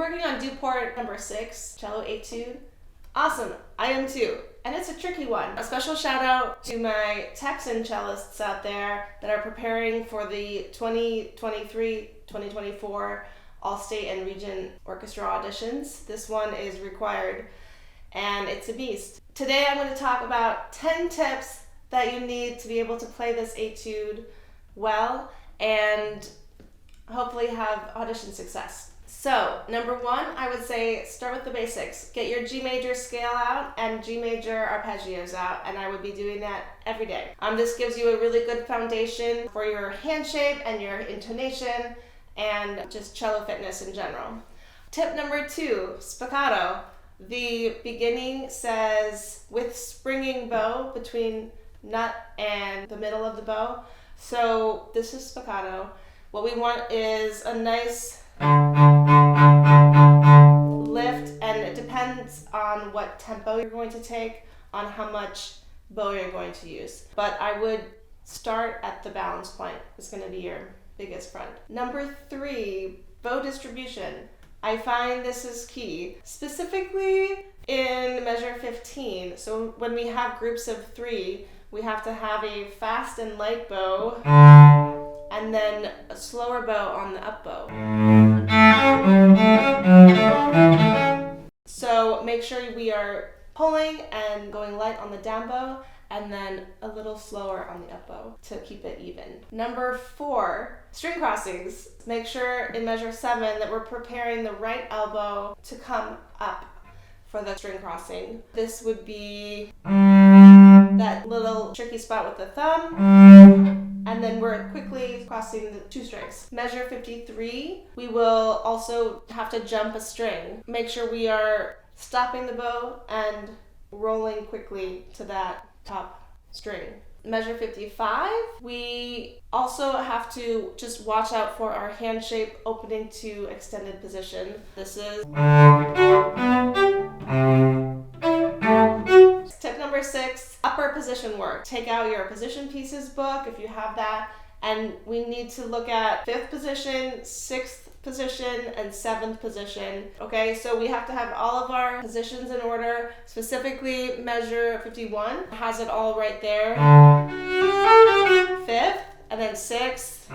working on Duport number 6, Cello Etude? Awesome, I am too. And it's a tricky one. A special shout out to my Texan cellists out there that are preparing for the 2023-2024 All-State and Region Orchestra auditions. This one is required, and it's a beast. Today I'm going to talk about 10 tips that you need to be able to play this etude well and hopefully have audition success. So, number one, I would say start with the basics. Get your G major scale out and G major arpeggios out, and I would be doing that every day. This gives you a really good foundation for your hand shape and your intonation and just cello fitness in general. Tip number 2, spiccato. The beginning says with springing bow between nut and the middle of the bow. So this is spiccato. What we want is a nice lift, and it depends on what tempo you're going to take on how much bow you're going to use. But I would start at the balance point. It's going to be your biggest friend. Number 3, bow distribution. I find this is key, specifically in measure 15. So when we have groups of 3, we have to have a fast and light bow and then a slower bow on the up bow. So make sure we are pulling and going light on the down bow and then a little slower on the up bow to keep it even. Number 4, string crossings. Make sure in measure 7 that we're preparing the right elbow to come up for the string crossing. This would be that little tricky spot with the thumb, and then we're quickly crossing the 2 strings. Measure 53, we will also have to jump a string. Make sure we are stopping the bow and rolling quickly to that top string. Measure 55, we also have to just watch out for our hand shape opening to extended position. This is tip number 6, upper position work. Take out your position pieces book if you have that, and we need to look at 5th position, 6th position, and 7th position. Okay, so we have to have all of our positions in order. Specifically, measure 51 has it all right there. 5th, and then 6th.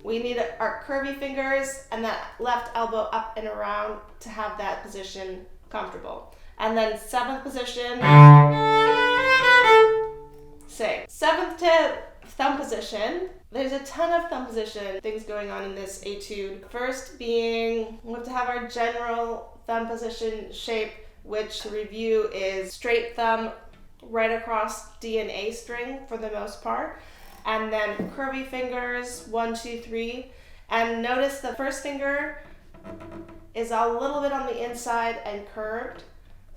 We need our curvy fingers and that left elbow up and around to have that position comfortable. And then 7th position, same. 7th tip, thumb position. There's a ton of thumb position things going on in this etude. First being, we have to have our general thumb position shape, which to review is straight thumb right across D and A string for the most part. And then curvy fingers, 1, 2, 3. And notice the first finger is a little bit on the inside and curved,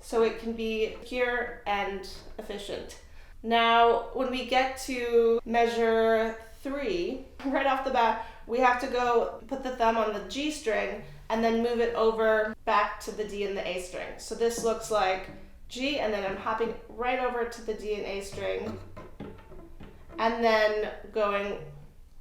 so it can be pure and efficient. Now, when we get to measure 3, right off the bat, we have to go put the thumb on the G string and then move it over back to the D and the A string. So this looks like G, and then I'm hopping right over to the D and A string, and then going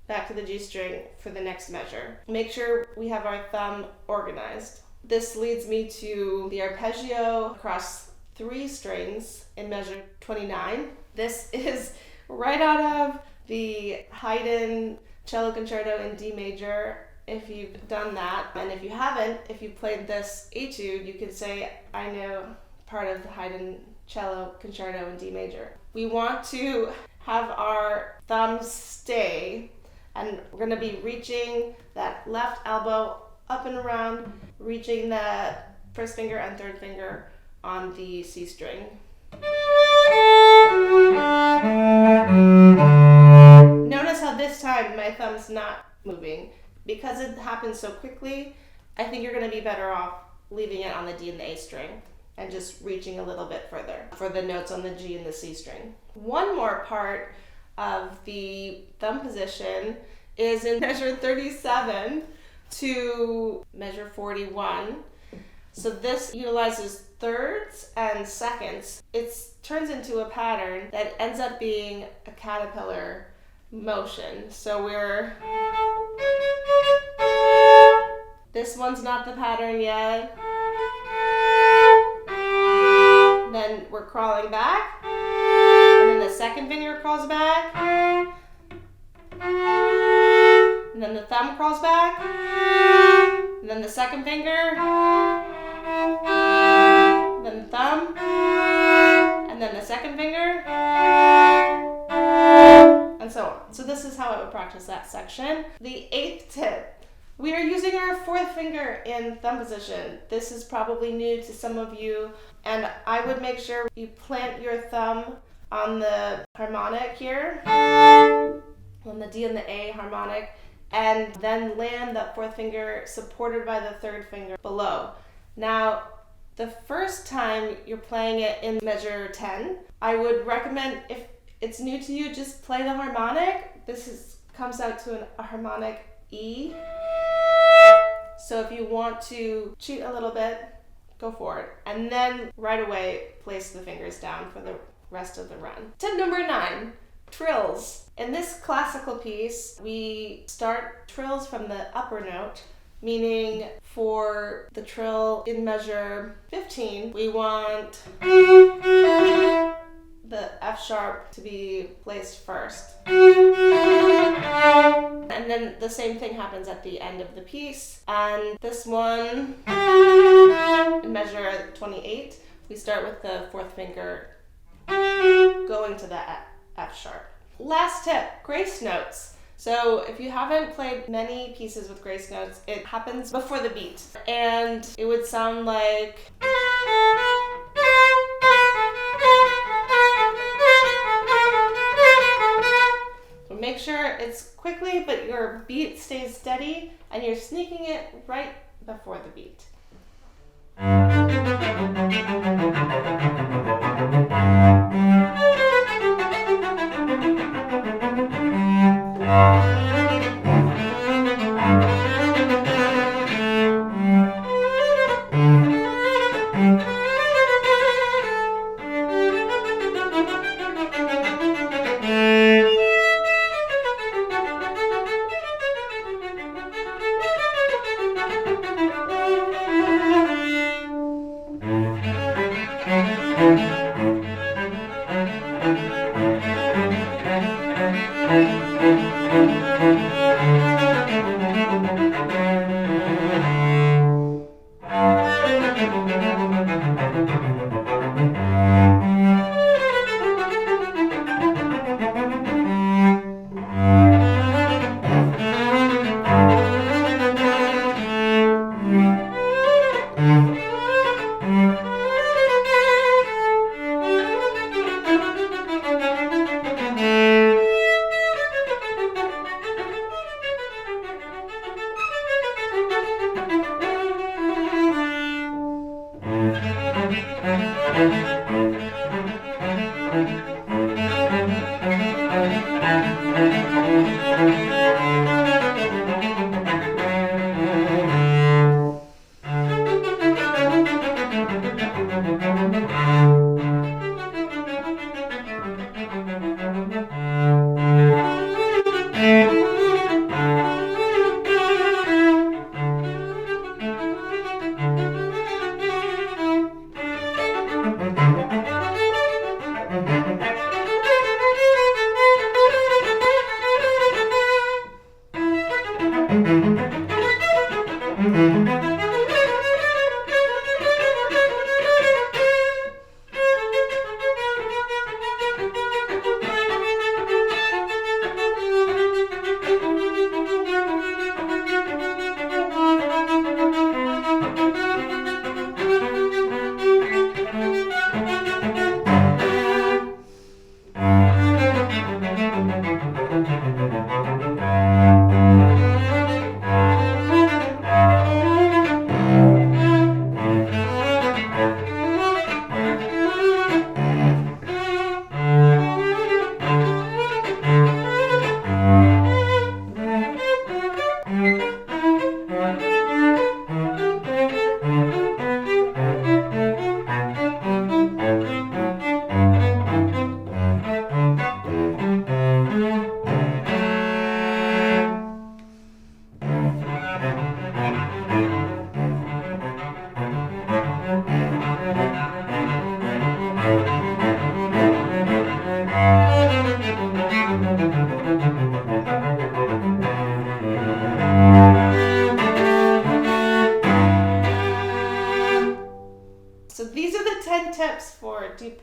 back to the G string for the next measure. Make sure we have our thumb organized. This leads me to the arpeggio across 3 strings in measure 29. This is right out of the Haydn Cello Concerto in D major. If you've done that, and if you haven't, if you played this etude, you could say, I know part of the Haydn Cello Concerto in D major. We want to have our thumbs stay, and we're going to be reaching that left elbow up and around, reaching the first finger and third finger on the C string. Notice how this time my thumb's not moving. Because it happens so quickly, I think you're going to be better off leaving it on the D and the A string and just reaching a little bit further for the notes on the G and the C string. One more part of the thumb position is in measure 37 to measure 41. So this utilizes thirds and seconds. It turns into a pattern that ends up being a caterpillar motion. So we're This one's not the pattern yet. Then we're crawling back. And then the second finger crawls back. And then the thumb crawls back. And then the second finger. And then the thumb. And then the second finger. And so on. So this is how I would practice that section. The 8th tip. We are using our 4th finger in thumb position. This is probably new to some of you, and I would make sure you plant your thumb on the harmonic here, on the D and the A harmonic, and then land that 4th finger supported by the 3rd finger below. Now, the first time you're playing it in measure 10, I would recommend, if it's new to you, just play the harmonic. Comes out to a harmonic E. So if you want to cheat a little bit, go for it. And then right away, place the fingers down for the rest of the run. Tip number 9, trills. In this classical piece, we start trills from the upper note, meaning for the trill in measure 15, we want the F sharp to be placed first. And then the same thing happens at the end of the piece. And this one, in measure 28, we start with the 4th finger going to the F sharp. Last tip, grace notes. So if you haven't played many pieces with grace notes, it happens before the beat. And it would sound like... Make sure it's quickly, but your beat stays steady, and you're sneaking it right before the beat.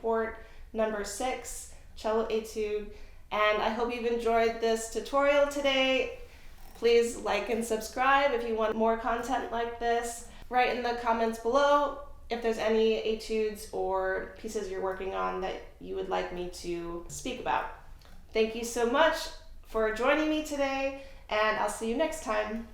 Duport number 6 Cello Etude. And I hope you've enjoyed this tutorial today. Please like and subscribe if you want more content like this. Write in the comments below if there's any etudes or pieces you're working on that you would like me to speak about. Thank you so much for joining me today, and I'll see you next time.